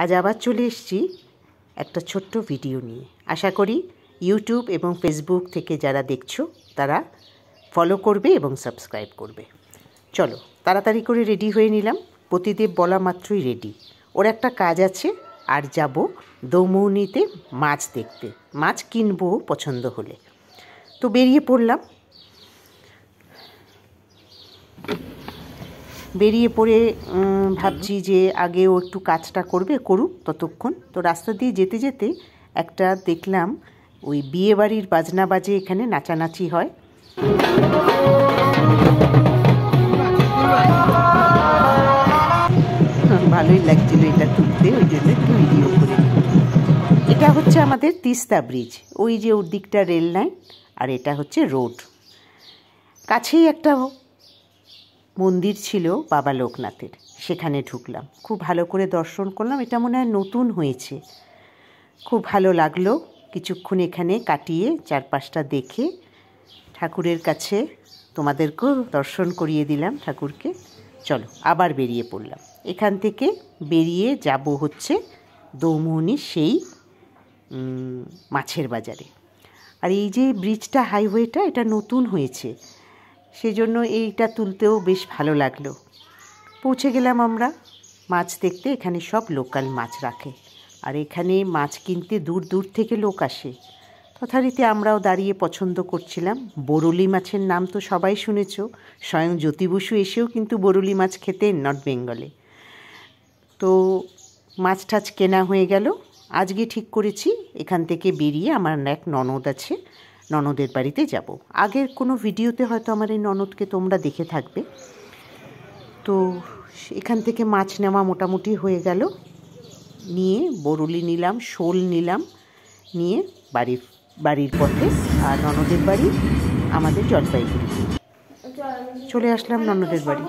আজ আবার চলে এসেছি একটা ছোট্ট ভিডিও নিয়ে। আশা করি ইউটিউব এবং ফেসবুক থেকে যারা দেখছো তারা ফলো করবে এবং সাবস্ক্রাইব করবে। চলো তাড়াতাড়ি করে রেডি হয়ে নিলাম। পতিদেব বলা মাত্রই রেডি। ওর একটা কাজ আছে, আর যাব দৌমুহনীতে মাছ দেখতে। মাছ কিনবো পছন্দ হলে। তো বেরিয়ে পড়লাম। বেরিয়ে পড়ে ভাবছি যে আগে ও একটু কাজটা করুক ততক্ষণ। তো রাস্তা দিয়ে যেতে যেতে একটা দেখলাম ওই বিয়ে বাড়ির বাজনা বাজে, এখানে নাচানাচি হয়। ভালোই লাগছিল এটা তুলতে, ওই জন্য একটু ভিডিও করে। এটা হচ্ছে আমাদের তিস্তা ব্রিজ, ওই যে ওর দিকটা রেল লাইন, আর এটা হচ্ছে রোড। কাছেই একটা মন্দির ছিল বাবা লোকনাথের, সেখানে ঢুকলাম। খুব ভালো করে দর্শন করলাম। এটা মনে হয় নতুন হয়েছে। খুব ভালো লাগলো কিছুক্ষণ এখানে কাটিয়ে, চারপাশটা দেখে ঠাকুরের কাছে তোমাদেরকেও দর্শন করিয়ে দিলাম ঠাকুরকে। চলো আবার বেরিয়ে পড়লাম। এখান থেকে বেরিয়ে যাব হচ্ছে দৌমুহনীর সেই মাছের বাজারে। আর এই যে ব্রিজটা, হাইওয়েটা, এটা নতুন হয়েছে, সেজন্য এইটা তুলতেও বেশ ভালো লাগলো। পৌঁছে গেলাম আমরা মাছ দেখতে। এখানে সব লোকাল মাছ রাখে, আর এখানে মাছ কিনতে দূর দূর থেকে লোক আসে। তথারীতি আমরাও দাঁড়িয়ে পছন্দ করছিলাম। বরলি মাছের নাম তো সবাই শুনেছ, স্বয়ং জ্যোতি বসু এসেও কিন্তু বরলি মাছ খেতেন নর্থ বেঙ্গলে। তো মাছ টাছ কেনা হয়ে গেল। আজকে ঠিক করেছি এখান থেকে বেরিয়ে আমার এক ননদ আছে, ননদের বাড়িতে যাব। আগের কোনো ভিডিওতে হয়তো আমার এই ননদকে তোমরা দেখে থাকবে। তো এখান থেকে মাছ নেওয়া মোটামুটি হয়ে গেল। নিয়ে বরলি নিলাম, শোল নিলাম, নিয়ে বাড়ির পথে। আর ননদের বাড়ি আমাদের জলপাইগুড়ি। চলে আসলাম ননদের বাড়ি।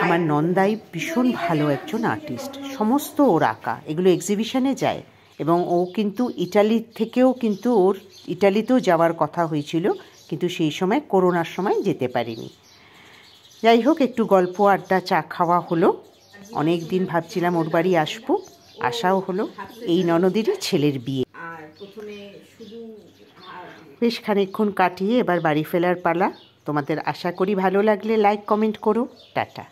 আমার নন্দাই ভীষণ ভালো একজন আর্টিস্ট, সমস্ত ওর আঁকা এগুলো এক্সিবিশনে যায়। এবং ও কিন্তু ইটালিতেও যাওয়ার কথা হয়েছিল, কিন্তু সেই সময় করোনার সময় যেতে পারিনি। যাই হোক, একটু গল্প আড্ডা চা খাওয়া হলো। অনেক দিন ভাবছিলাম ওর বাড়ি আসবো, আসাও হলো। এই ননদেরই ছেলের বিয়ে। বেশ খানিকক্ষণ কাটিয়ে এবার বাড়ি ফেরার পালা। তোমাদের আশা করি ভালো লাগলে লাইক কমেন্ট করো। টাটা।